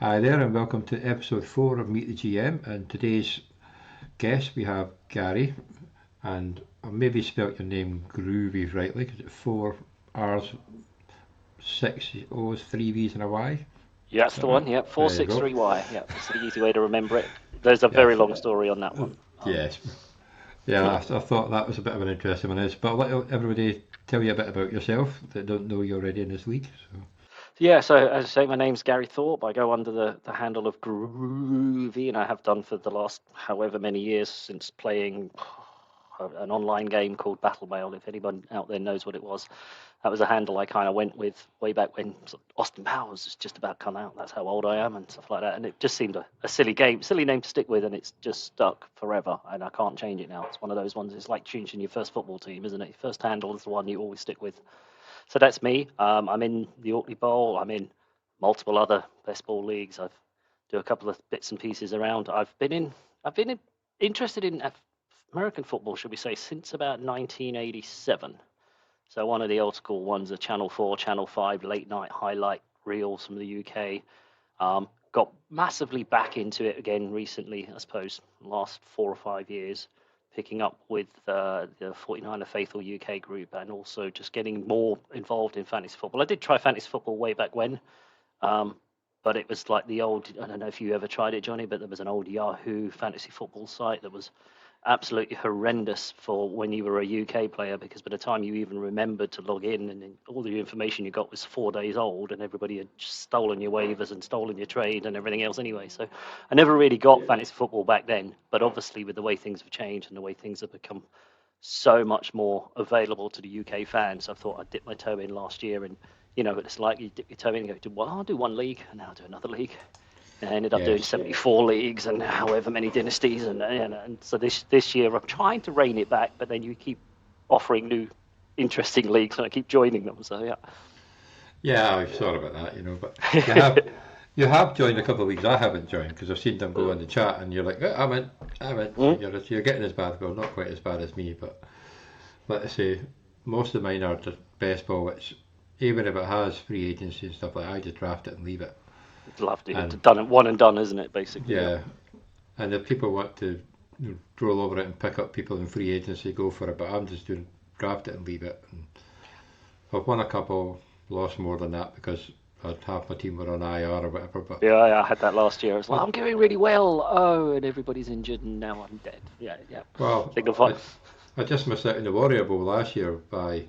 Hi there, and welcome to episode 4 of Meet the GM. And today's guest we have Gary, and I maybe spelt your name Groovy rightly because it's 4 R's, 6 O's, 3 V's, and a Y. Yeah, Is that's that the right? one. Yeah, four There you six go. three Y. Yeah, it's the easy way to remember it. There's a Yeah, very long story on that one. yes. Yeah, I thought that was a bit of an interesting one. But I'll let everybody tell you a bit about yourself that don't know you already in this league. So. Yeah, so as I say, my name's Gary Thorpe. I go under the handle of Groovy, and I have done for the last however many years since playing an online game called Battle Mail. If anyone out there knows what it was, that was a handle I kind of went with way back when Austin Powers has just about come out. That's how old I am and stuff like that. And it just seemed a silly game, silly name to stick with, and it's just stuck forever. And I can't change it now. It's one of those ones. It's like changing your first football team, isn't it? Your first handle is the one you always stick with. So that's me. I'm in the Orkney Bowl. I'm in multiple other best ball leagues. I've do a couple of bits and pieces around. I've been interested in American football, should we say, since about 1987. So one of the old school ones, the Channel 4, Channel 5 late night highlight reels from the UK. Got massively back into it again recently, I suppose, last 4 or 5 years, picking up with the 49er Faithful UK group and also just getting more involved in fantasy football. I did try fantasy football way back when, um, but it was like the old, I don't know if you ever tried it, Johnny, but there was an old Yahoo fantasy football site that was absolutely horrendous for when you were a UK player, because by the time you even remembered to log in, and then all the information you got was 4 days old, and everybody had just stolen your waivers and stolen your trade and everything else anyway. So I never really got fantasy football back then, but obviously with the way things have changed and the way things have become so much more available to the UK fans, I thought I'd dip my toe in last year. And it's like you dip your toe in and go, well, I'll do one league and then I'll do another league. And I ended up doing Yes. 74 leagues and however many dynasties, and so this year I'm trying to rein it back, but then you keep offering new interesting leagues and I keep joining them. So yeah. Yeah, I've thought about that, but you have you have joined a couple of leagues I haven't joined because I've seen them go in the chat and you're like, I'm in. Mm. You're getting as bad, well, not quite as bad as me, but let's say most of mine are just best ball, which even if it has free agency and stuff like that, I just draft it and leave it. Loved it. And Done it, one and done, isn't it? Basically, yeah. yeah, and if people want to roll over it and pick up people in free agency, go for it. But I'm just doing draft it and leave it. And I've won a couple, lost more than that because half my team were on IR or whatever. But Yeah, I had that last year. It's like I'm doing really well. Oh, and everybody's injured, and now I'm dead. Yeah, yeah. well, Signify. I just missed out in the Warrior Bowl last year by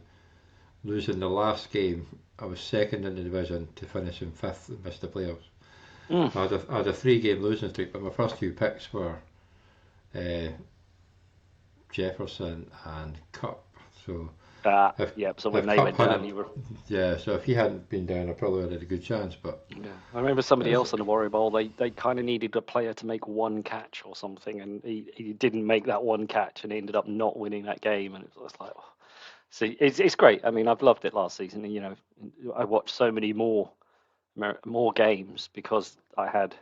losing the last game. I was second in the division to finish in fifth and missed the playoffs. Mm. I had a 3 game losing streak, but my first 2 picks were uh, Jefferson and Cup. So if Yeah. So when if they Cup went down, hadn't, you were. yeah. So if he hadn't been down, I probably would have had a good chance. But Yeah, I remember somebody it's, else in the Warrior Bowl. They kind of needed a player to make one catch or something, and he didn't make that one catch, and he ended up not winning that game. And it was like, oh. So it's great. I mean, I've loved it last season. And, I watched so many more games because I had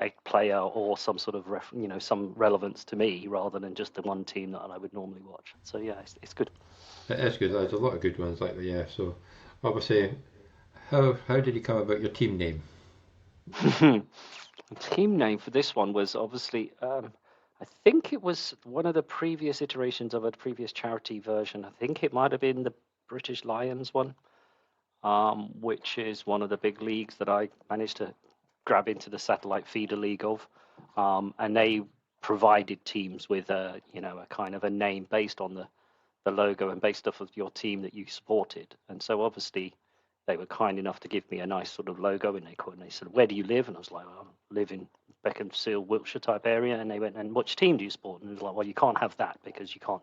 a player or some sort of some relevance to me rather than just the one team that I would normally watch. So yeah, it's good. it is good. There's a lot of good ones like that. Yeah. So obviously, how did you come about your team name? The team name for this one was obviously, I think it was one of the previous iterations of a previous charity version. I think it might have been the British Lions one, which is one of the big leagues that I managed to grab into the satellite feeder league of, and they provided teams with a kind of a name based on the logo and based off of your team that you supported. And so obviously they were kind enough to give me a nice sort of logo, and they said, "Where do you live?" And I was like, "I live in Beaconsfield, Wiltshire type area." And they went, "And which team do you support?" And it was like, "Well, you can't have that because you can't,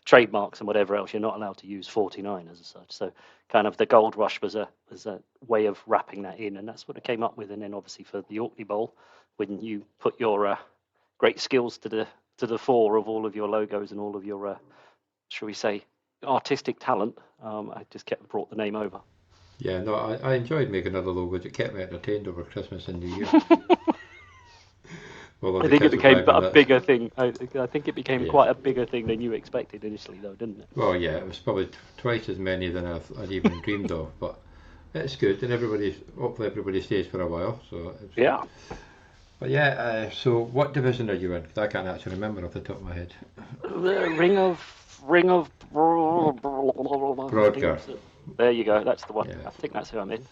trademarks and whatever else. You're not allowed to use 49ers as such." So kind of the Gold Rush was a way of wrapping that in, and that's what it came up with. And then obviously for the Orkney Bowl, when you put your great skills to the fore of all of your logos and all of your shall we say, artistic talent, I just kept brought the name over. Yeah, no, I enjoyed making other logos. It kept me entertained over Christmas and New Year. Although I the think it kids were became driving a nuts. bigger thing. I think it became Yeah. quite a bigger thing than you expected initially, though, didn't it? Well, yeah, it was probably twice as many than I'd even dreamed of. But it's good, and hopefully everybody stays for a while. So Yeah. But yeah, so what division are you in? 'Cause I can't actually remember off the top of my head. Ring of Broadcar. There you go. That's the one. Yeah. I think that's who I'm in.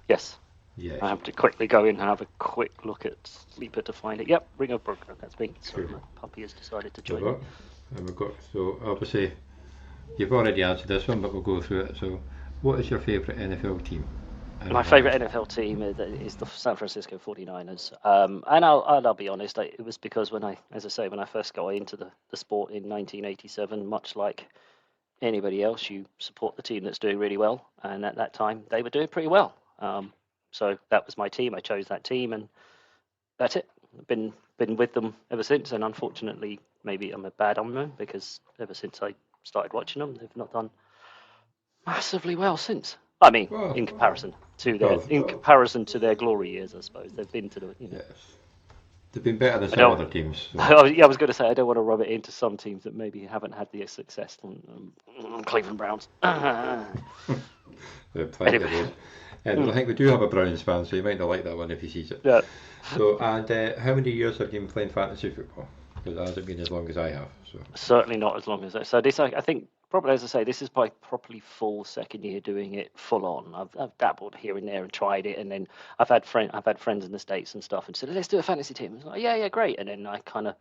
Yes. Yes. I have to quickly go in and have a quick look at Sleeper to find it. Yep, Ring of Broadcar. That's me. So Cool. my puppy has decided to So join. what? And we've got, so obviously you've already answered this one, but we'll go through it. So, what is your favourite NFL team? My favourite NFL team is the San Francisco 49ers. And I'll be honest, it was because when I first got into the sport in 1987, much like anybody else, you support the team that's doing really well. And at that time, they were doing pretty well. So that was my team. I chose that team, and that's it. I've been with them ever since. And unfortunately, maybe I'm a bad omen because ever since I started watching them, they've not done massively well since. I mean, Well, in comparison to their glory years, I suppose they've been to the yes, they've been better than I some don't. other teams. So. I was going to say I don't want to rub it into some teams that maybe haven't had the success on Cleveland Browns. Plenty of those. And I think we do have a Browns fan, so you might not like that one if he sees it. Yeah. So, and how many years have you been playing fantasy football? Because it hasn't been as long as I have. So Certainly not as long as that. So this, I think, probably as I say, this is my probably full second year doing it full on. I've dabbled here and there and tried it, and then I've had friends in the States and stuff, and said, let's do a fantasy team. I was like, yeah, great. And then I kind of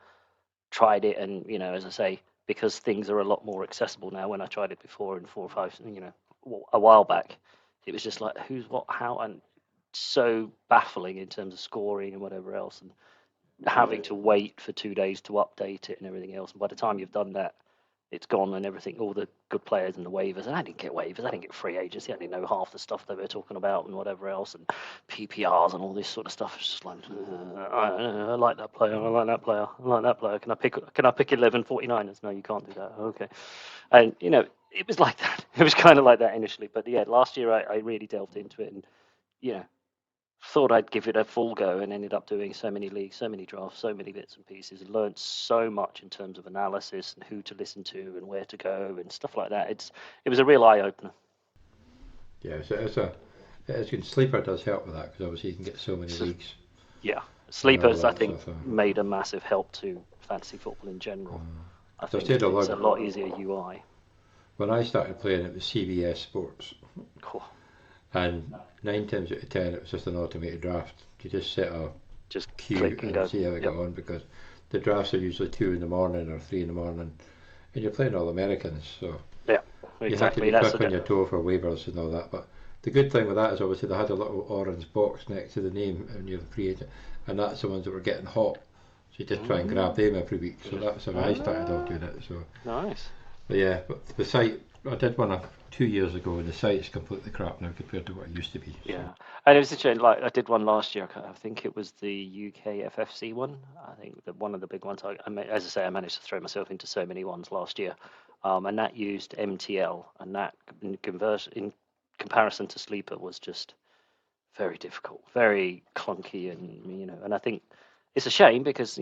tried it, and as I say, because things are a lot more accessible now. When I tried it before in 4 or 5, a while back, it was just like who's what, how, and so baffling in terms of scoring and whatever else, and having to wait for 2 days to update it and everything else. And by the time you've done that, it's gone and everything, all the good players and the waivers. And I didn't get waivers, I didn't get free agency, I didn't know half the stuff they were talking about and whatever else, and PPRs and all this sort of stuff. It's just like, I like that player, I like that player, I like that player. Can I pick 11 49ers? No, you can't do that. Okay. And, it was like that. It was kind of like that initially. But yeah, last year I really delved into it and, thought I'd give it a full go and ended up doing so many leagues, so many drafts, so many bits and pieces, and learned so much in terms of analysis and who to listen to and where to go and stuff like that. It was a real eye opener. yeah, so it's good. Sleeper does help with that because obviously you can get so many leagues. Yeah, Sleepers I that think stuff, made a massive help to fantasy football in general. I So think it's a lot easier UI. When I started playing, it was CBS Sports, Cool. and 9 times out of 10 it was just an automated draft. You just set a Just queue click and go. see how it Yep. got on because the drafts are usually 2 in the morning or 3 in the morning, and you're playing all Americans, so Yeah, you have to exactly. be That's quick on your toe for waivers and all that. But the good thing with that is obviously they had a little orange box next to the name and you're the free agent, and that's the ones that were getting hot. So you just try and grab them every week. So that's how I started off doing it. So nice. but yeah, but the site I did one 2 years ago, and the site's completely crap now compared to what it used to be. So. Yeah, and it was interesting. Like I did one last year. I think it was the UK FFC one. I think that one of the big ones. As I say, I managed to throw myself into so many ones last year, and that used MTL, and that in comparison to Sleeper was just very difficult, very clunky, and I think it's a shame because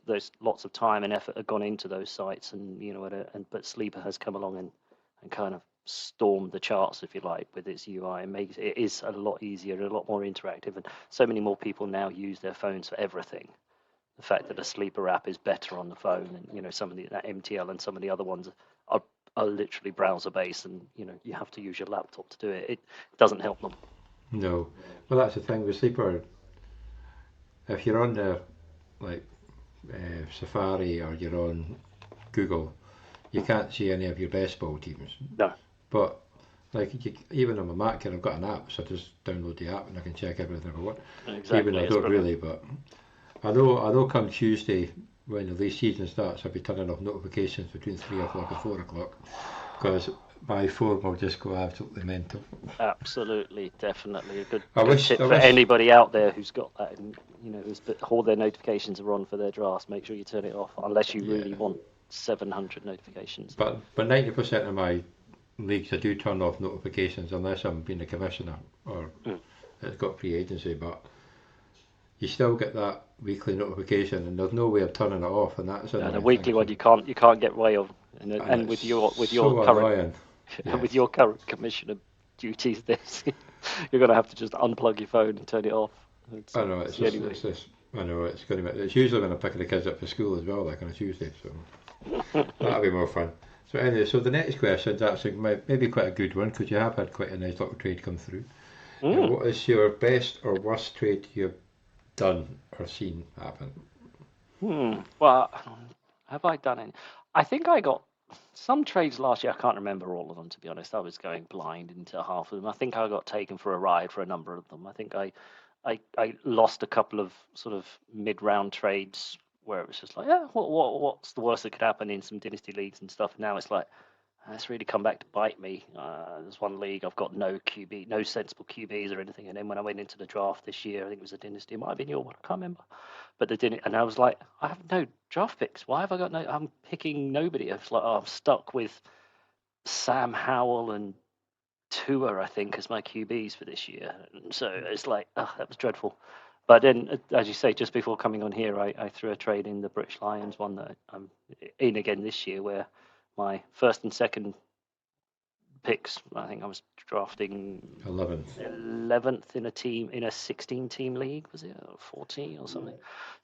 there's lots of time and effort have gone into those sites, and but Sleeper has come along and kind of stormed the charts, if you like, with its UI. It is a lot easier, a lot more interactive, and so many more people now use their phones for everything. The fact that a Sleeper app is better on the phone, and some of that MTL and some of the other ones are literally browser based, and you have to use your laptop to do it. It doesn't help them. No, well that's the thing with Sleeper. If you're on the like Safari or you're on Google, you can't see any of your best ball teams. No. But like even on my Mac, I've got an app, so I just download the app and I can check everything I want. Exactly. Even I don't really, but I know come Tuesday when the league season starts, I'll be turning off notifications between 3 o'clock and 4 o'clock because my phone will just go absolutely mental. Absolutely, definitely a good tip I for anybody out there who's got that, and who's all their notifications are on for their drafts. Make sure you turn it off unless you really want 700 notifications. But 90% of my leagues I do turn off notifications unless I'm being a commissioner or it's got free agency, but you still get that weekly notification and there's no way of turning it off, and that's the weekly one you can't get way of, and with your so current annoying. with your current commissioner duties. This you're gonna have to just unplug your phone and turn it off. I know It's the only way. it's this. I know it's going to be. It's usually when I'm picking the kids up for school as well, like on a Tuesday. So that'll be more fun. So anyway, so the next question's actually maybe quite a good one because you have had quite a nice little trade come through. What is your best or worst trade you've done or seen happen? Well, have I done any? I think I got some trades last year. I can't remember all of them, to be honest. I was going blind into half of them. I think I got taken for a ride for a number of them. I think I lost a couple of sort of mid-round trades where it was just like, yeah, what's the worst that could happen in some dynasty leagues and stuff. Now it's like, it's really come back to bite me. There's one league I've got no QB, no sensible QBs or anything. And then when I went into the draft this year, I think it was a dynasty. It might have been your one. I can't remember. But they didn't. And I was like, I have no draft picks. Why have I got no? I'm picking nobody. I was like, oh, I'm stuck with Sam Howell and Tua, I think, as my QBs for this year. And so it's like, oh, that was dreadful. But then, as you say, just before coming on here, I threw a trade in the British Lions one that I'm in again this year, where my first and second picks, I think I was drafting 11th in a team, in a 16-team league, was it, or 14 or something?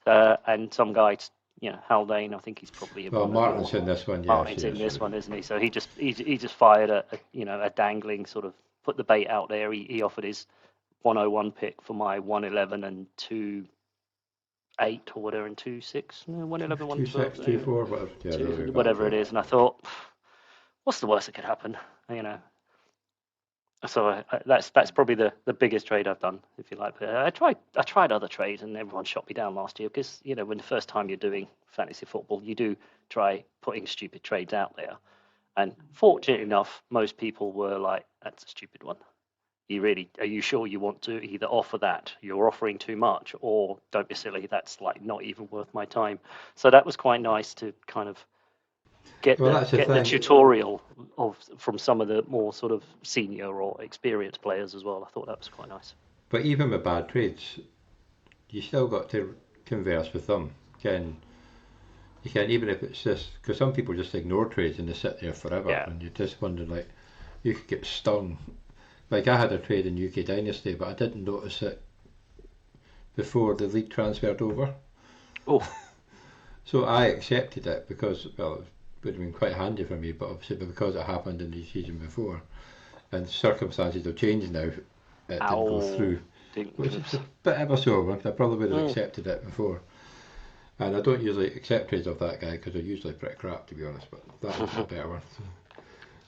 And some guy, Haldane, I think he's probably Martin's in this one. Martin's in this one, isn't he? So he just fired a dangling sort of, put the bait out there. He offered his 101 pick for my 111 and 2-8 or whatever, and 2-6, 111, 112, 2-4, whatever it is. And I thought, what's the worst that could happen? So that's probably the biggest trade I've done, if you like. But I tried other trades, and everyone shot me down last year because when the first time you're doing fantasy football, you do try putting stupid trades out there, and fortunate enough, most people were like, "That's a stupid one. Are you sure you want to either offer that? You're offering too much, or don't be silly. That's like not even worth my time." So that was quite nice to kind of get the tutorial from some of the more sort of senior or experienced players as well. I thought that was quite nice. But even with bad trades, you still got to converse with them. You can, even if it's just, because some people just ignore trades and they sit there forever, and you just wonder, like, you could get stung. Like, I had a trade in UK Dynasty, but I didn't notice it before the league transferred over. Oh. So I accepted it because, well, it would have been quite handy for me, but obviously because it happened in the season before, and circumstances have changed now, it didn't go through. Which is a bit ever so, I probably would have accepted it before. And I don't usually accept trades of that guy because they're usually pretty crap, to be honest, but that was a better one.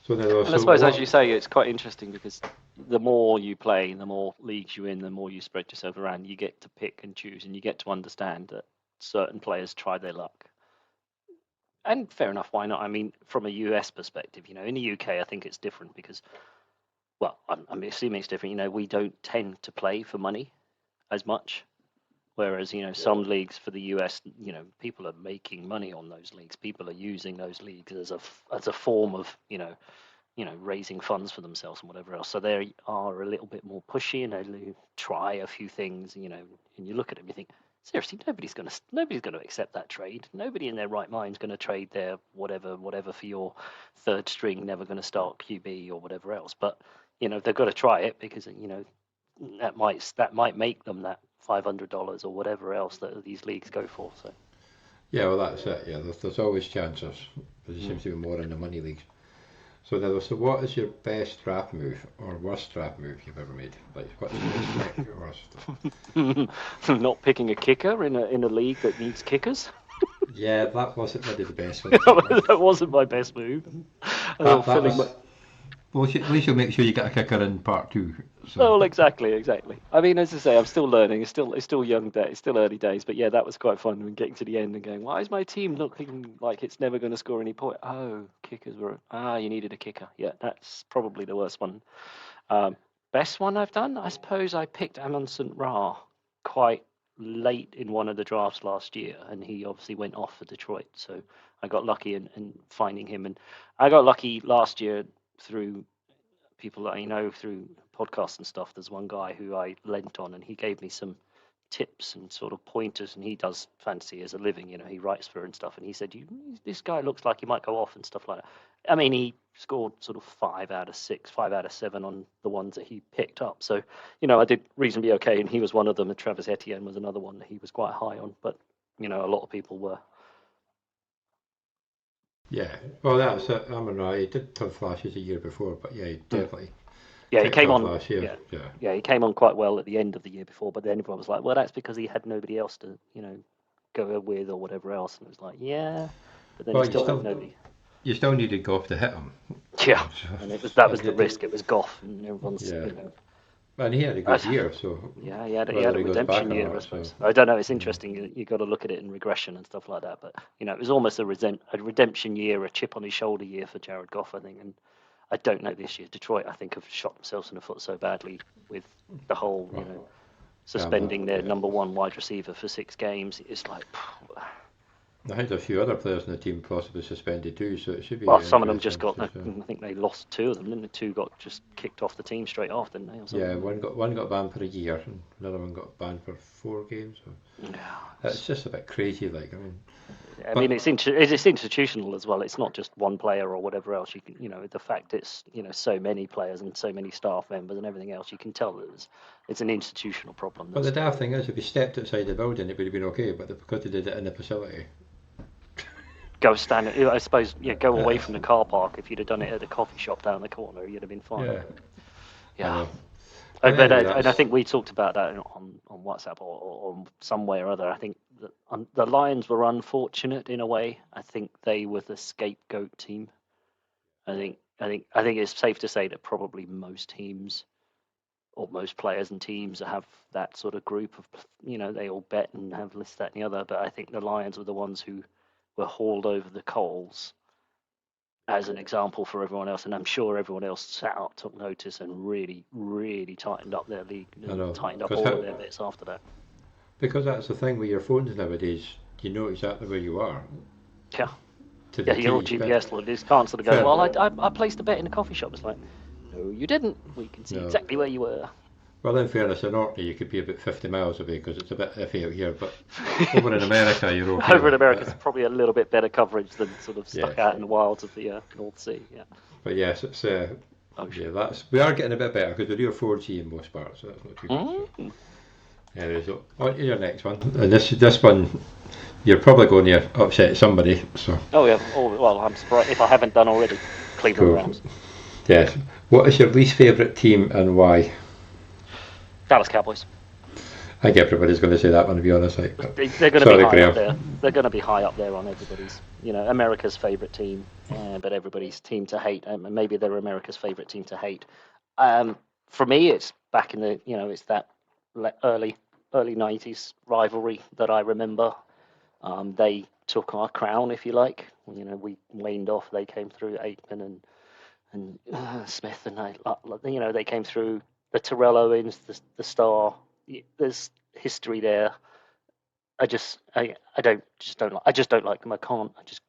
And I suppose, as you say, it's quite interesting because the more you play, the more leagues you're in, the more you spread yourself around, you get to pick and choose, and you get to understand that certain players try their luck. And fair enough, why not? I mean, from a US perspective, in the UK, I think it's different because, well, I'm assuming it's different. We don't tend to play for money as much. Whereas, some leagues for the US, people are making money on those leagues. People are using those leagues as a form of, raising funds for themselves and whatever else. So they are a little bit more pushy, and they try a few things, and you look at them, you think, seriously, nobody's going to accept that trade. Nobody in their right mind is going to trade their whatever for your third string, never going to start QB or whatever else. But they've got to try it because that might make them that $500 or whatever else that these leagues go for. So. Yeah, well, that's it. Yeah, there's always chances. There seems to be more in the money leagues. So what is your best draft move or worst draft move you've ever made? Like, what's your worst? Not picking a kicker in a league that needs kickers. Yeah, that wasn't really the best one. That wasn't my best move. Well, at least you'll make sure you get a kicker in part 2. So. Oh, exactly. I mean, as I say, I'm still learning. It's still young days, still early days. But yeah, that was quite fun when getting to the end and going, why is my team looking like it's never going to score any points? Oh, kickers were. You needed a kicker. Yeah, that's probably the worst one. Best one I've done, I suppose I picked Amon St. Ra quite late in one of the drafts last year, and he obviously went off for Detroit. So I got lucky in finding him, and I got lucky last year through people that I know through podcasts and stuff. There's one guy who I lent on, and he gave me some tips and sort of pointers, and he does fantasy as a living. He writes for and stuff. And he said, this guy looks like he might go off and stuff like that. I mean, he scored sort of 5 out of 6, 5 out of 7 on the ones that he picked up. So, I did reasonably okay, and he was one of them. And Travis Etienne was another one that he was quite high on. But, a lot of people were. Yeah, well, that's it. I mean, he did have flashes a year before, but yeah, he definitely. Yeah, he came on last year. Yeah, he came on quite well at the end of the year before, but then everyone was like, well, that's because he had nobody else to, go with or whatever else. And it was like, yeah, but then he still had nobody. You still needed Goff to hit him. Yeah, and that was the risk. It was Goff, and everyone's, And he had a good year, so yeah, he had a redemption year, I suppose. I don't know. It's interesting. You got to look at it in regression and stuff like that. But it was almost a redemption year, a chip on his shoulder year for Jared Goff, I think. And I don't know this year. Detroit, I think, have shot themselves in the foot so badly with the whole, suspending their number one wide receiver for 6 games. It's like. I think a few other players in the team possibly suspended too, so it should be. Well, some of them just got. I think they lost 2 of them, didn't they? 2 got just kicked off the team straight off, didn't they? Yeah, one got banned for a year, and another one got banned for 4 games. So. Yeah, it's just a bit crazy. Like, it's institutional as well. It's not just one player or whatever else. You can, the fact it's so many players and so many staff members and everything else. You can tell that it's an institutional problem. But the daft thing is, if he stepped outside the building, it would have been okay. But because they did it in the facility. Go stand. I suppose. Go away from the car park. If you'd have done it at the coffee shop down the corner, you'd have been fine. Yeah. But I think we talked about that on WhatsApp or somewhere or other. I think the Lions were unfortunate in a way. I think they were the scapegoat team. I think it's safe to say that probably most teams or most players and teams have that sort of group of they all bet and have this, that, and the other. But I think the Lions were the ones who were hauled over the coals as an example for everyone else, and I'm sure everyone else sat up, took notice, and really, really tightened up their league, tightened up all of their bits after that. Because that's the thing with your phones nowadays, you know exactly where you are. Yeah. You're all GPS loaded. You can't sort of go, well, I placed a bet in a coffee shop. It's like, no, you didn't. We can see exactly where you were. Well, in fairness, in Orkney, you could be about 50 miles away because it's a bit iffy out here, but over in America, you're okay. Over in America, it's probably a little bit better coverage than sort of stuck out in the wilds of the North Sea, But yes, it's we are getting a bit better because we're near 4G in most parts, so that's not too bad. Anyway, so on to your next one. And this one, you're probably going to upset somebody, so. Oh, yeah. Oh, well, I'm surprised if I haven't done already. Cleveland Browns. Yes. What is your least favourite team and why? Dallas Cowboys. I think everybody's going to say that one, to be honest. They're going to be high up there. They're going to be high up there on everybody's, America's favourite team, but everybody's team to hate. Maybe they're America's favourite team to hate. For me, it's back in the, it's that early 90s rivalry that I remember. They took our crown, if you like. We waned off. They came through, Aikman and Smith, and they came through. The Terrell Owens, the star. There's history there. I just don't like them. I can't. I just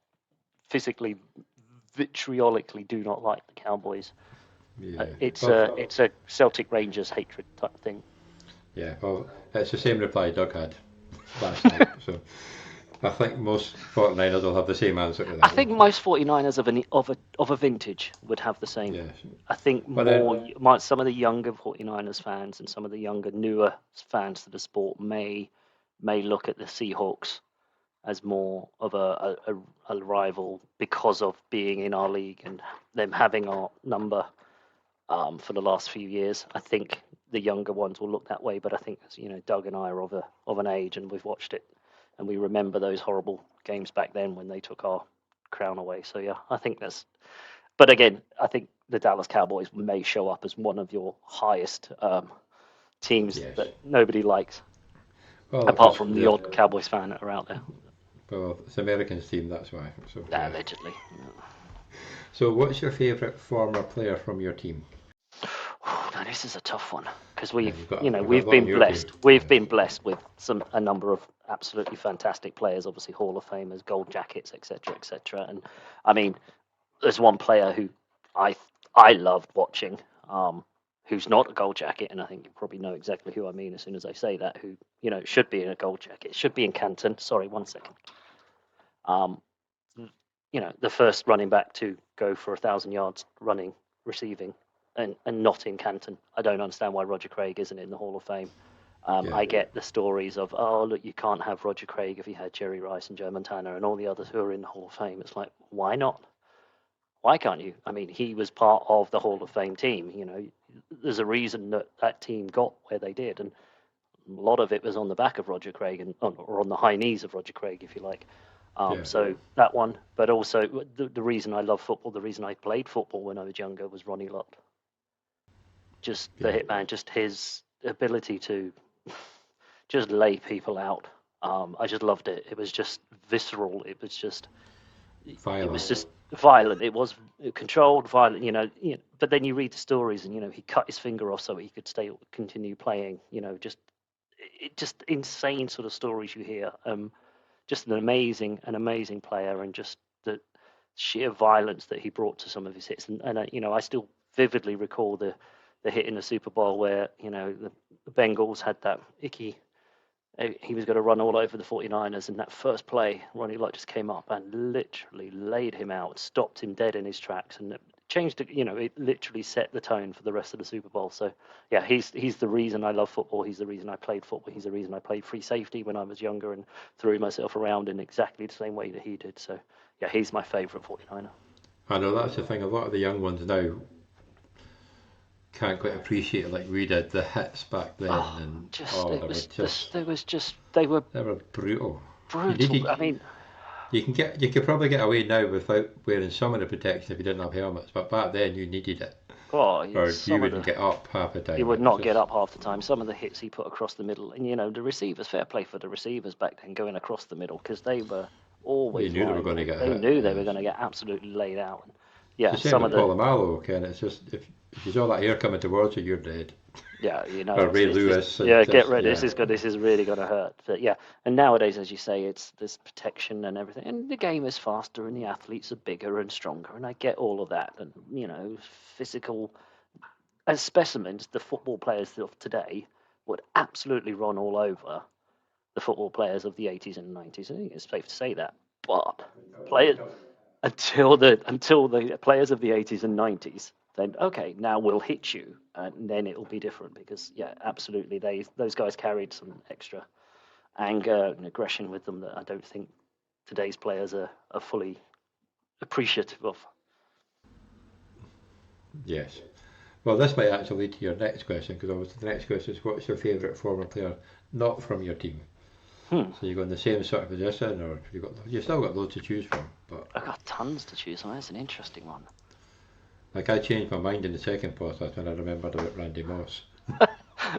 physically, vitriolically do not like the Cowboys. Yeah. It's a Celtic Rangers hatred type thing. Yeah, well, it's the same reply Doug had last night. So I think most 49ers will have the same answer to that. I think most 49ers of a vintage would have the same. Yes. I think some of the younger 49ers fans and some of the younger, newer fans to the sport may look at the Seahawks as more of a rival because of being in our league and them having our number for the last few years. I think the younger ones will look that way, but I think Doug and I are of an age and we've watched it. And we remember those horrible games back then when they took our crown away. So, yeah, I think that's... But again, I think the Dallas Cowboys may show up as one of your highest teams that nobody likes, apart from the odd Cowboys fan that are out there. Well, it's Americans' team, that's why. So, allegedly. So what's your favourite former player from your team? Now, this is a tough one because we've been blessed. We've been blessed with a number of absolutely fantastic players, obviously Hall of Famers, gold jackets, etc., etc. And I mean, there's one player who I loved watching, who's not a gold jacket, and I think you probably know exactly who I mean as soon as I say that, who, should be in a gold jacket, should be in Canton. Sorry, 1 second. The first running back to go for 1,000 yards running, receiving, and not in Canton. I don't understand why Roger Craig isn't in the Hall of Fame. I get the stories of, oh, look, you can't have Roger Craig if you had Jerry Rice and Joe Montana and all the others who are in the Hall of Fame. It's like, why not? Why can't you? I mean, he was part of the Hall of Fame team. There's a reason that team got where they did, and a lot of it was on the back of Roger Craig or on the high knees of Roger Craig, if you like. So that one, but also the reason I love football, the reason I played football when I was younger was Ronnie Lott. Just the hitman, just his ability to just lay people out. I just loved it. It was just visceral. It was just violent. It was just violent. It was controlled, violent. But then you read the stories, and he cut his finger off so he could continue playing. Just insane sort of stories you hear. Just an amazing player, and just the sheer violence that he brought to some of his hits. And I still vividly recall the hit in the Super Bowl where the Bengals had that icky. He was going to run all over the 49ers, and that first play, Ronnie Lott just came up and literally laid him out, stopped him dead in his tracks, and it changed. It literally set the tone for the rest of the Super Bowl. So yeah, he's the reason I love football. He's the reason I played football. He's the reason I played free safety when I was younger and threw myself around in exactly the same way that he did. So yeah, he's my favourite 49er. I know that's the thing. A lot of the young ones now can't quite appreciate it like we did. The hits back then, they were brutal. Brutal. I mean, you could probably get away now without wearing some of the protection if you didn't have helmets, but back then you needed it. Oh, or you wouldn't get up half the time. You would not get up half the time. Some of the hits he put across the middle, and the receivers, fair play for the receivers back then going across the middle, because they were always. They knew they were going to get hit. They knew they were going to get absolutely laid out. Yeah, it's the same with Polamalu, Ken. It's just if you saw that hair coming towards you, you're dead. Yeah, or Ray Lewis. Get ready. Yeah. This is really going to hurt. But yeah, and nowadays, as you say, there's protection and everything, and the game is faster, and the athletes are bigger and stronger, and I get all of that, and physical. As specimens, the football players of today would absolutely run all over the football players of the 80s and 90s. I think it's safe to say that. But players until the players of the 80s and 90s, then okay, now we'll hit you, and then it'll be different, because yeah, absolutely, those guys carried some extra anger and aggression with them that I don't think today's players are fully appreciative of. Yes. Well, this might actually lead to your next question, because obviously the next question is, what's your favourite former player not from your team? So you go in the same sort of position, or you've still got loads to choose from. But I've got tons to choose from. That's an interesting one. Like, I changed my mind in the second podcast when I remembered about Randy Moss.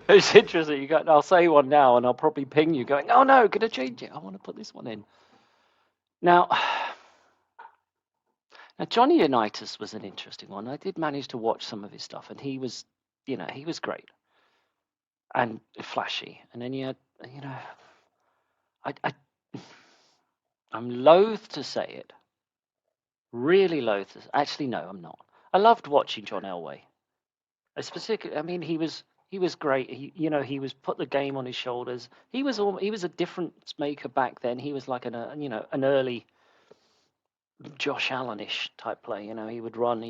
It's interesting. I'll say one now, and I'll probably ping you going, "Oh no, gonna change it. I want to put this one in." Now, Johnny Unitas was an interesting one. I did manage to watch some of his stuff, and he was great and flashy. And then you had, I'm loath to say it. Really loath to. Actually, no, I'm not. I loved watching John Elway. He was great. He was put the game on his shoulders. He was a difference maker back then. He was like an early Josh Allen-ish type play. He would run.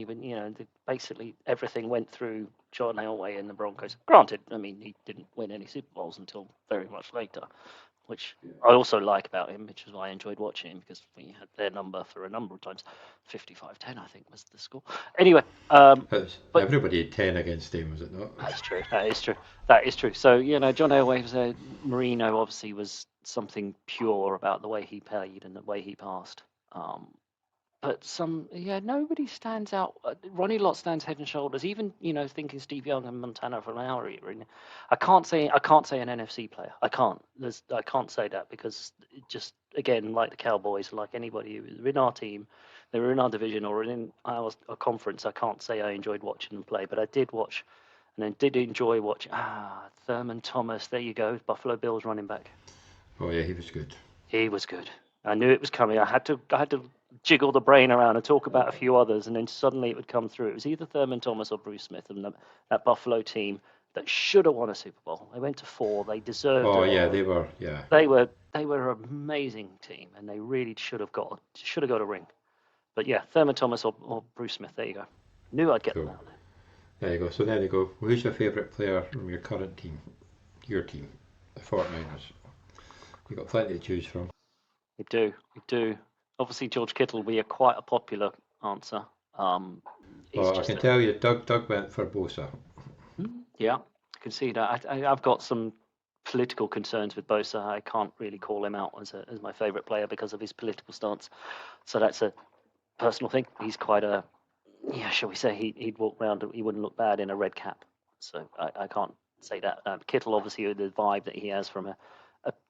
Basically everything went through John Elway and the Broncos. Granted, he didn't win any Super Bowls until very much later, which I also like about him, which is why I enjoyed watching him, because we had their number for a number of times. 55-10, I think, was the score. Anyway, but everybody had 10 against him, was it not? That's true. That is true. So, John Elway was Marino obviously was something pure about the way he played and the way he passed. But nobody stands out. Ronnie Lott stands head and shoulders. Even thinking Steve Young and Montana from our era. I can't say an NFC player. I can't. I can't say that, because it just, again, like the Cowboys, like anybody who was in our team, they were in our division or in our conference. I can't say I enjoyed watching them play, but I did watch, and I did enjoy watching. Thurman Thomas. There you go, Buffalo Bills running back. Oh yeah, he was good. He was good. I knew it was coming. I had to jiggle the brain around and talk about a few others, and then suddenly it would come through. It was either Thurman Thomas or Bruce Smith, and that Buffalo team that should have won a Super Bowl. They went to 4. They deserved it. Oh yeah, they were. Yeah, they were an amazing team, and they really should have got a ring. But yeah, Thurman Thomas or Bruce Smith. There you go. Knew I'd get them out there. There you go. So there you go. Who's your favourite player from your current team? Your team, the 49ers. You've got plenty to choose from. You do. Obviously, George Kittle will be quite a popular answer. Well, I can tell you, Doug went for Bosa. Yeah, I can see that. I've got some political concerns with Bosa. I can't really call him out as my favourite player because of his political stance. So that's a personal thing. He's quite a, shall we say, he'd walk around, he wouldn't look bad in a red cap. So I can't say that. Kittle, obviously, the vibe that he has from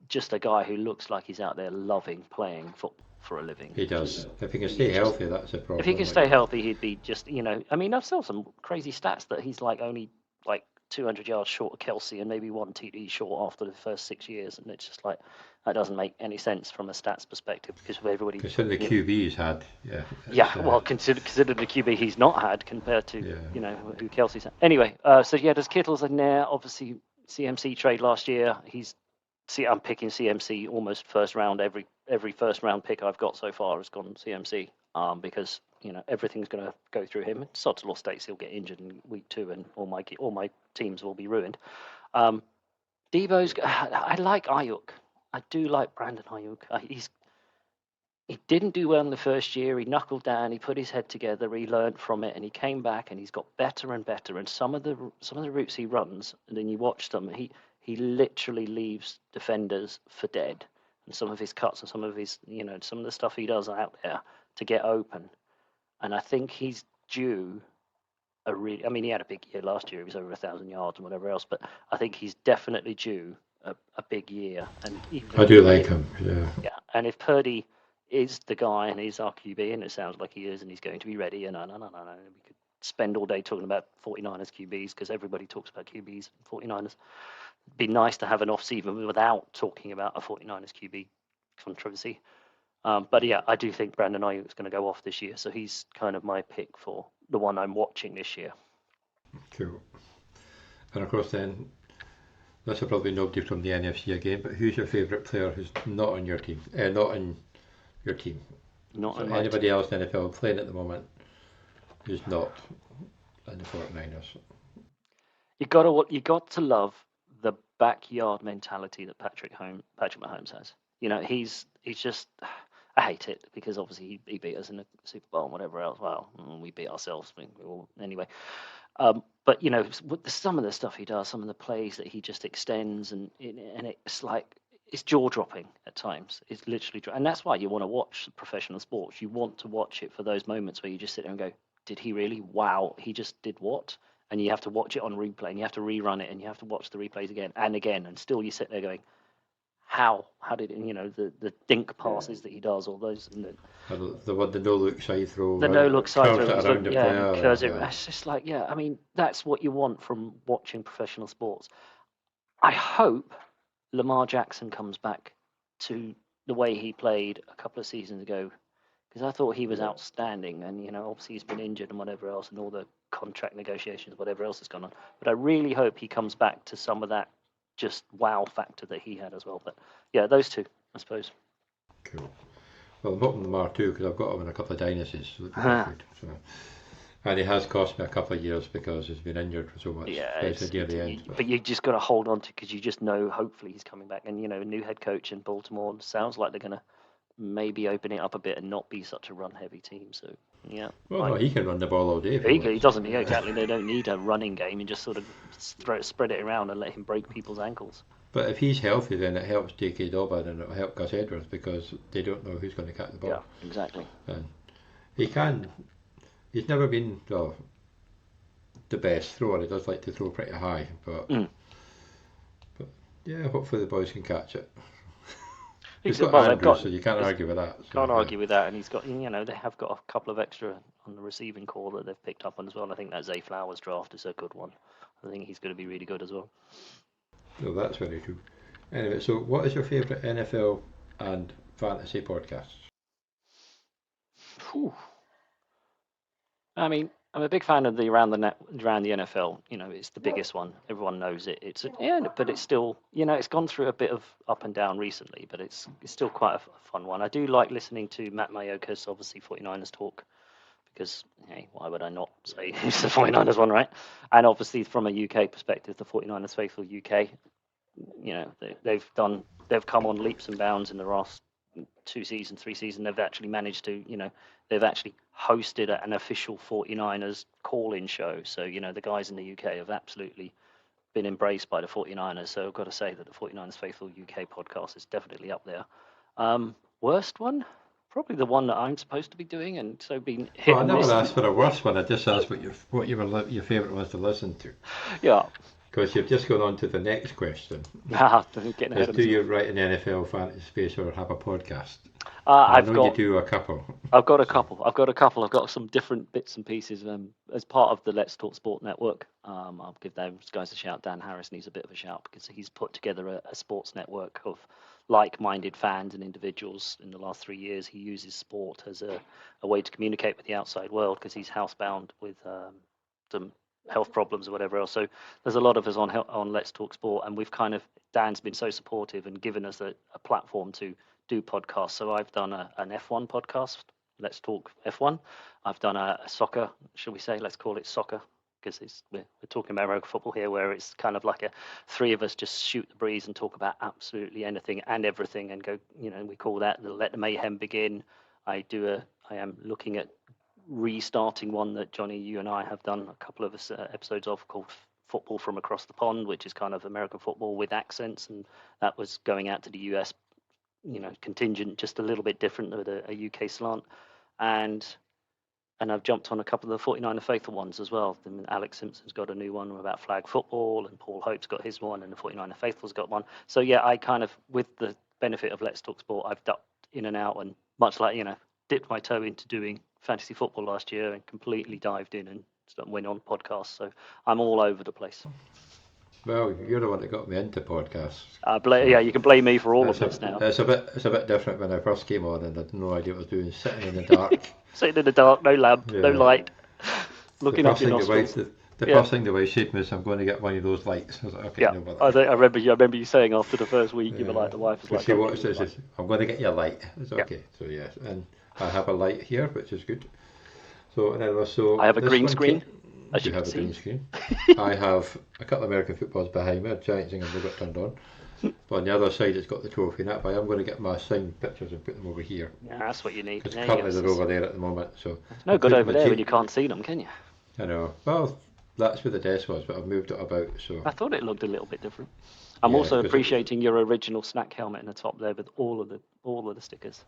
just a guy who looks like he's out there loving playing football for a living. He does. If he can stay healthy, that's a problem. If he can stay healthy, he'd be just, I mean, I've saw some crazy stats that he's only 200 yards short of Kelsey and maybe 1 TD short after the first 6 years, and it's just that doesn't make any sense from a stats perspective because of everybody. Consider the QB he's had, yeah. Well, consider the QB he's not had compared to who Kelsey's had. Anyway, does Kittle's in there? Obviously, CMC trade last year. I'm picking CMC almost first round. Every first round pick I've got so far has gone CMC because everything's going to go through him. Sod's Law states he'll get injured in week 2 and all my teams will be ruined. Debo's. I like Ayuk. I do like Brandon Ayuk. He didn't do well in the first year. He knuckled down. He put his head together. He learned from it, and he came back, and he's got better and better. And some of the routes he runs, and then you watch them, he literally leaves defenders for dead. And some of his cuts and some of his, some of the stuff he does out there to get open. And I think he's due he had a big year last year. He was over 1,000 yards and whatever else. But I think he's definitely due a big year. And I do like him, yeah. Yeah, and if Purdy is the guy and he's our QB, and it sounds like he is, and he's going to be ready, and no. We could spend all day talking about 49ers QBs because everybody talks about QBs and 49ers. It'd be nice to have an off-season without talking about a 49ers QB controversy. But yeah, I do think Brandon Ayuk is going to go off this year, so he's kind of my pick for the one I'm watching this year. Cool. And of course then, this will probably nobody from the NFC again, but who's your favourite player who's not on your team? Not in your team. Not so in my anybody team. else in the NFL playing at the moment who's not in the 49ers? You got to love the backyard mentality that Patrick Mahomes has. He's just. I hate it because obviously he beat us in the Super Bowl and whatever else. Well, we beat ourselves anyway. But some of the stuff he does, some of the plays that he just extends, and it's it's jaw dropping at times. It's literally, and that's why you want to watch professional sports. You want to watch it for those moments where you just sit there and go, "Did he really? Wow, he just did what?" And you have to watch it on replay, and you have to rerun it, and you have to watch the replays again and again, and still you sit there going, how did the dink passes that he does, all those, the no look side throw, the no look side throw, curls it. It's just I mean, that's what you want from watching professional sports. I hope Lamar Jackson comes back to the way he played a couple of seasons ago, because I thought he was outstanding, and obviously he's been injured and whatever else, and all the contract negotiations, whatever else has gone on. But I really hope he comes back to some of that just wow factor that he had as well. But yeah, those two, I suppose. Cool. Well, I'm hoping Lamar too, because I've got him in a couple of dynasties. So, and he has cost me a couple of years because he's been injured for so much. Yeah, especially near the end. But you just got to hold on to, because you just know hopefully he's coming back. And a new head coach in Baltimore sounds like they're going to maybe open it up a bit and not be such a run-heavy team. So yeah. Well, no, he can run the ball all day. He doesn't. Yeah, exactly. They don't need a running game and just sort of spread it around and let him break people's ankles. But if he's healthy, then it helps J.K. Dobbin and it'll help Gus Edwards, because they don't know who's going to catch the ball. Yeah, exactly. And he's never been the best thrower. He does like to throw pretty high, but yeah, hopefully the boys can catch it. He's got Andrews, so you can't argue with that. Can't argue with that, and he's got, they have got a couple of extra on the receiving core that they've picked up on as well. And I think that Zay Flowers draft is a good one. I think he's going to be really good as well. No, that's very true. Anyway, so what is your favourite NFL and fantasy podcasts? Whew. I mean, I'm a big fan of the around the NFL. You know, it's the biggest one. Everyone knows it. But it's still, it's gone through a bit of up and down recently, but it's still quite a fun one. I do like listening to Matt Mayokas, obviously 49ers talk, because hey, why would I not say it's the 49ers one, right? And obviously from a UK perspective, the 49ers faithful UK, they've come on leaps and bounds in the last 2 seasons, 3 seasons. They've actually managed to, they've actually hosted an official 49ers call-in show. So, the guys in the UK have absolutely been embraced by the 49ers. So I've got to say that the 49ers Faithful UK podcast is definitely up there. Worst one? Probably the one that I'm supposed to be doing, and so being hit Well, I and never miss. asked for a worse one. I just asked what your favourite ones to listen to. Yeah. Because you've just gone on to the next question. Getting ahead of Do you write an NFL fantasy space or have a podcast? You do a couple. I've got a couple. I've got some different bits and pieces as part of the Let's Talk Sport network. I'll give those guys a shout. Dan Harris needs a bit of a shout because he's put together a sports network of like-minded fans and individuals. In the last 3 years, he uses sport as a way to communicate with the outside world because he's housebound with some health problems or whatever else. So there's a lot of us on Let's Talk Sport, and Dan's been so supportive and given us a platform to do podcasts. So I've done an F1 podcast, Let's Talk F1. I've done a soccer, shall we say, let's call it soccer, because we're talking about American football here, where it's kind of like three of us just shoot the breeze and talk about absolutely anything and everything and go, we call that Let the Mayhem Begin. I am looking at restarting one that Johnny, you and I have done a couple of episodes of called Football from Across the Pond, which is kind of American football with accents, and that was going out to the US, contingent, just a little bit different with a UK slant, and I've jumped on a couple of the 49er faithful ones as well. And Alex Simpson's got a new one about flag football, and Paul Hope's got his one, and the 49er faithful's got one. So yeah, I kind of, with the benefit of Let's Talk Sport, I've ducked in and out, and much like dipped my toe into doing fantasy football last year and completely dived in and went on podcasts. So I'm all over the place. Well, you're the one that got me into podcasts. Yeah, you can blame me for all of this now. It's a bit different when I first came on and I had no idea what I was doing, sitting in the dark. Sitting in the dark, no lamp, no light, looking up your nostrils. The first thing the wife said to me is, I'm going to get one of those lights. I was like, okay, yeah, I remember you saying after the first week, you were like, the wife was like, she watched it, says, I'm going to get you a light. I said, okay, so yes, and I have a light here, which is good. So, and then I have a green screen. You have a green screen. I have a couple of American footballs behind me. Giants and they got turned on. But on the other side, it's got the trophy. But I am going to get my signed pictures and put them over here. Yeah, that's what you need. Because currently they're over there at the moment. So it's no good over there when you can't see them, can you? I know. Well, that's where the desk was, but I've moved it about. So I thought it looked a little bit different. I'm also appreciating your original snack helmet in the top there with all of the stickers.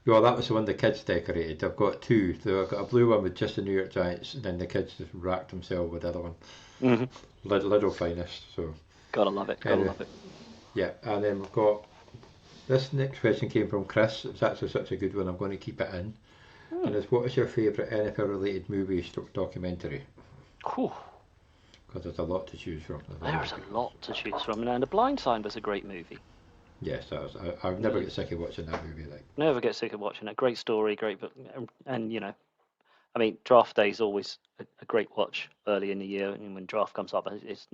Well, that was the one the kids decorated. I've got two. So I've got a blue one with just the New York Giants, and then the kids just racked themselves with the other one. Mm-hmm. Little finest. So gotta love it. Love it. Yeah, and then we've got this next question came from Chris. It's actually such a good one. I'm going to keep it in. And it's, what is your favourite NFL-related movie documentary? Cool. Because there's a lot to choose from. There's a lot to choose from, and The Blind Side was a great movie. Yes, I never get sick of watching that movie. Never get sick of watching it. Great story, great book, and draft day is always a great watch early in the year, and when draft comes up, it's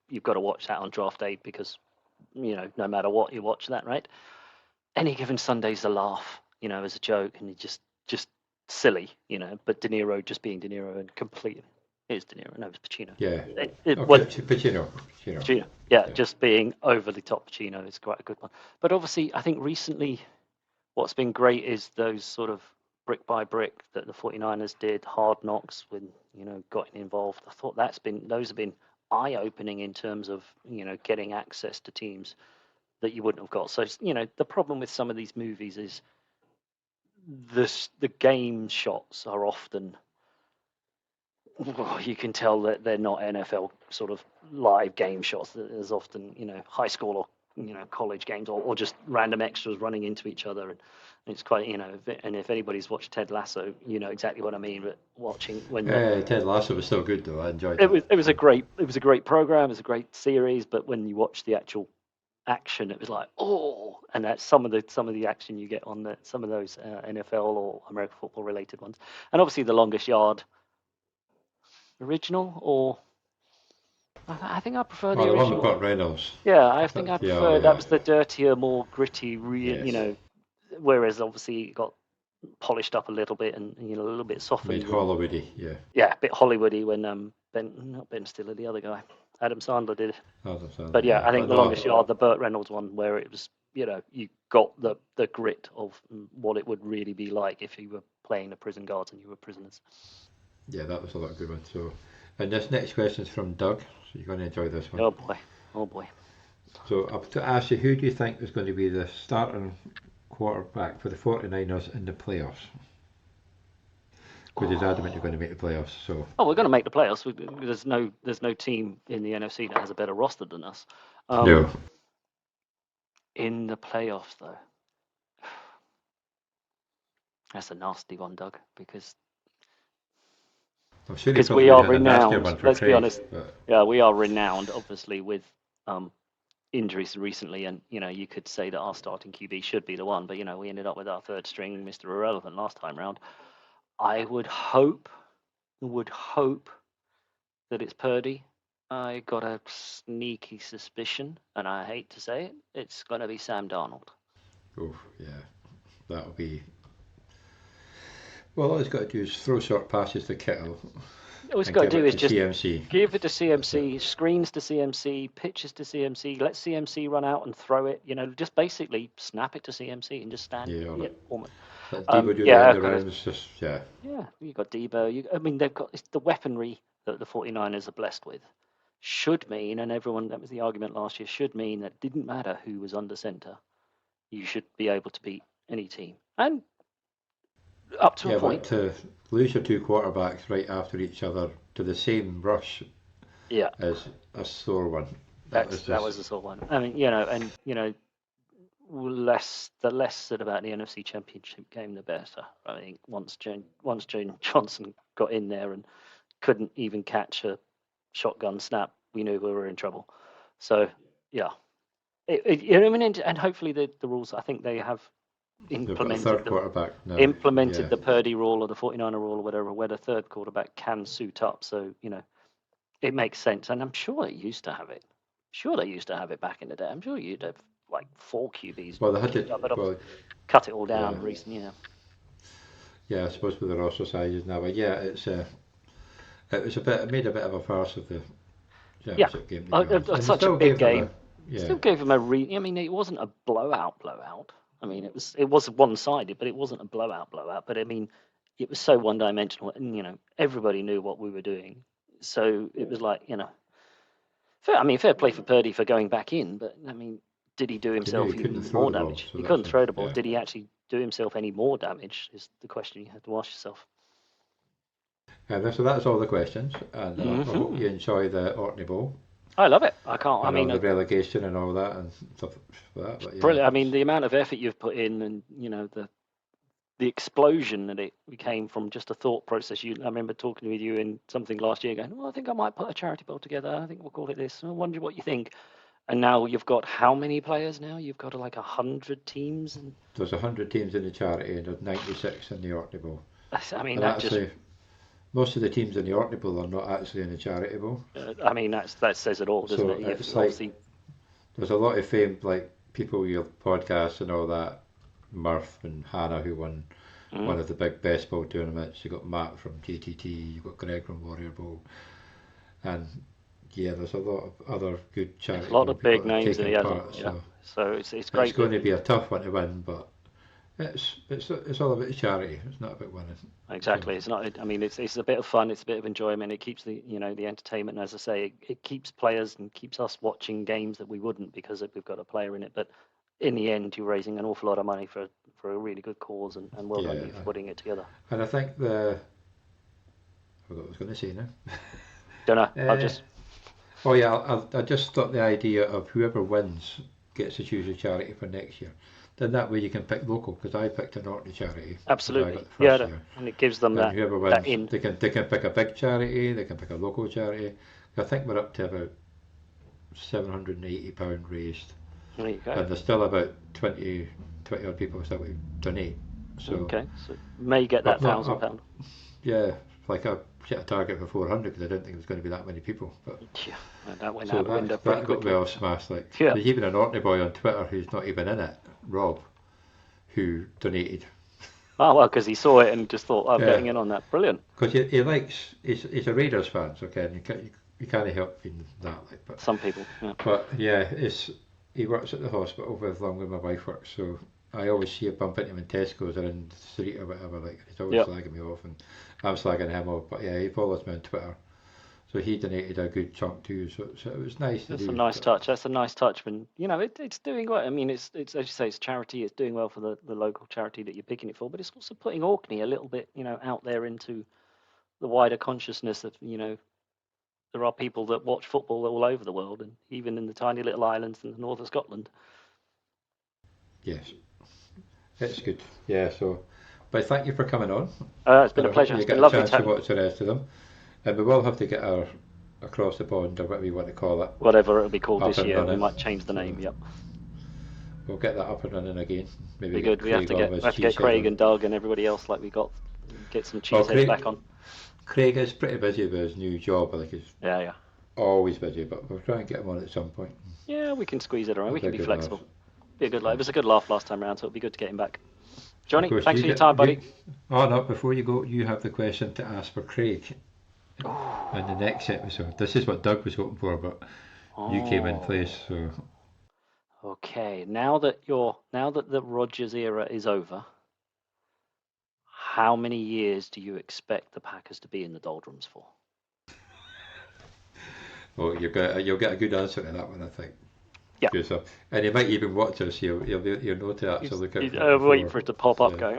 you've got to watch that on draft day because no matter what you watch that, right? Any given Sunday's a laugh, as a joke, and it's just silly, But De Niro just being De Niro and completely. It's De Niro. No, it's Pacino. Yeah. Pacino. Yeah, just being over the top Pacino is quite a good one. But obviously, I think recently what's been great is those sort of brick by brick that the 49ers did, Hard Knocks, when, got involved. I thought those have been eye-opening in terms of, getting access to teams that you wouldn't have got. So, the problem with some of these movies is the game shots are often... you can tell that they're not NFL sort of live game shots. There's often, high school or, college games or just random extras running into each other. And it's quite, and if anybody's watched Ted Lasso, you know exactly what I mean. But watching when Ted Lasso was still good though. I enjoyed it. It was a great program. It was a great series. But when you watch the actual action. It was like, oh, and that's some of the action you get on some of those NFL or American football related ones. And obviously the longest yard original, or I think I prefer the the one with original. Burt Reynolds. Yeah, I think I prefer Yeah. that was the dirtier, more gritty, Yes. whereas obviously it got polished up a little bit and a little bit softened. Made Hollywoody, yeah. Yeah, a bit Hollywoody when not Ben Stiller, the other guy, Adam Sandler did. Adam Sandler, But yeah, I think but the longest yard, the Burt Reynolds one, where it was, you got the grit of what it would really be like if you were playing the prison guards and you were prisoners. Yeah, that was a lot of good one. So, and this next question is from Doug. So you're going to enjoy this one. Oh boy. So I've to ask you, who do you think is going to be the starting quarterback for the 49ers in the playoffs? Because he's adamant you're going to make the playoffs. So. Oh, we're going to make the playoffs. There's no team in the NFC that has a better roster than us. No. In the playoffs, though, that's a nasty one, Doug, because we are renowned. Let's be honest. Yeah, we are renowned, obviously, with injuries recently, and you could say that our starting QB should be the one, but we ended up with our third string, Mr. Irrelevant, last time round. I would hope that it's Purdy. I got a sneaky suspicion, and I hate to say it, it's going to be Sam Darnold. Oh, yeah. That'll be... Well, all he's got to do is throw short passes to Kittle. All he's got to do is just CMC. Give it to CMC, screens to CMC, pitches to CMC, let CMC run out and throw it. Just basically snap it to CMC and just stand. Yeah, almost. Debo do the rounds, just Yeah, you got Debo. They've got the weaponry that the 49ers are blessed with. Should mean, and everyone, that was the argument last year, should mean that it didn't matter who was under center. You should be able to beat any team. And up to a point. But to lose your two quarterbacks right after each other to the same rush is a sore one. That was a sore one. I mean, the less said about the NFC Championship game, the better. I think once Jane Johnson got in there and couldn't even catch a shotgun snap, we knew we were in trouble. So, yeah. And hopefully the rules, I think they have implemented the Purdy rule or the 49er rule or whatever, where the third quarterback can suit up. So, it makes sense. And I'm sure they used to have it. Back in the day. I'm sure you'd have like 4 QBs. Well, they had to cut it all down recently, Yeah, I suppose with the roster sizes now, but yeah, it made a bit of a farce of the championship game. Such a big game. Still gave them it wasn't a blowout. I mean, it was one-sided, but it wasn't a blowout. But I mean, it was so one-dimensional, and everybody knew what we were doing. So it was like, fair play for Purdy for going back in, but I mean, did he do himself even more damage? He couldn't throw the ball. Did he actually do himself any more damage? Is the question you have to ask yourself. And so that's all the questions, and I hope you enjoy the Orkney Bowl. I love it. The relegation and all that and stuff like that. But brilliant. I mean, the amount of effort you've put in, and the explosion that it became from just a thought process. I remember talking with you in something last year, going, "Well, I think I might put a charity bowl together. I think we'll call it this. I wonder what you think." And now you've got how many players now? You've got like 100 teams. And there's 100 teams in the charity, and there's 96 in the Orkney Bowl. I mean, most of the teams in the Orkney Bowl are not actually in the charity bowl. I mean, that says it all, doesn't it? It's there's a lot of famed people, your podcasts and all that. Murph and Hannah, who won one of the big best ball tournaments. You got Matt from GTT. You got Greg from Warrior Bowl, and there's a lot of other good charity. A lot of big names in the other. So it's great. It's going to be a tough one to win, but it's all about charity. It's not about winning. Exactly. It's not. I mean, it's a bit of fun. It's a bit of enjoyment. It keeps the entertainment. And as I say, it keeps players and keeps us watching games that we wouldn't because we've got a player in it. But in the end, you're raising an awful lot of money for a really good cause, and well done you for putting it together. And I think I forgot what I was going to say now. Don't know. I'll just. Oh yeah, I just thought the idea of whoever wins gets to choose a charity for next year. Then that way you can pick local, because I picked an Orkney charity. Absolutely. And it gives them whoever wins, that in. They can pick a big charity. They can pick a local charity. I think we're up to about £780 raised. There you go. and there's still about 20 odd people still to donate. So Okay, so may get that £1,000. Yeah, like I set a target for 400 because I didn't think there was going to be that many people. But Yeah, and that went so out the window pretty that got quickly. well smashed. Like Yeah. there's even an Orkney boy on Twitter who's not even in it, Rob, who donated. Oh, well, because he saw it and just thought, I'm Yeah, getting in on that. Brilliant. because he likes he's a Raiders fan, so Ken, you can't help being that. Like, Some people, yeah. but yeah, he works at the hospital with long where my wife works, so I always see a bump into him in Tesco's or in the street or whatever. Like he's always Yep. slagging me off, and I'm slagging him off. But yeah, he follows me on Twitter. So he donated a good chunk too. So it was nice to That's do. a nice touch. That's a nice touch when, it's doing well. I mean, it's as you say, it's charity. It's doing well for the local charity that you're picking it for, but it's also putting Orkney a little bit, out there into the wider consciousness of, there are people that watch football all over the world, and even in the tiny little islands in the north of Scotland. Yes, it's good. Yeah. So, but thank you for coming on. It's been a And I hope pleasure. you It's get been a lovely chance to to watch the rest of them. And we will have to get our across the pond or whatever you want to call it. whatever it'll be called Up this and year. We running. might change the So name. Yep. we'll get that up and running again. Maybe Be get good. We have Craig to get Craig and Doug and everybody else like we got. Get some cheeseheads back on. Craig is pretty busy with his new job. Like he's Yeah. always busy, but we'll try and get him on at some point. Yeah, we can squeeze it around. We Have a can be good flexible. laugh. Be a good laugh. It was a good laugh last time around, so it'll be good to get him back. Of Johnny, course, thanks for your time, buddy. Oh no! Before you go, you have the question to ask for Craig in the next episode. This is what Doug was hoping for, but you came in place. So Okay, now that the Rodgers era is over, how many years do you expect the Packers to be in the doldrums for? you'll get a good answer to that one, I think. Yeah. And he might even watch us. You'll know to actually look out for it. Waiting for it to pop up, Yeah. going.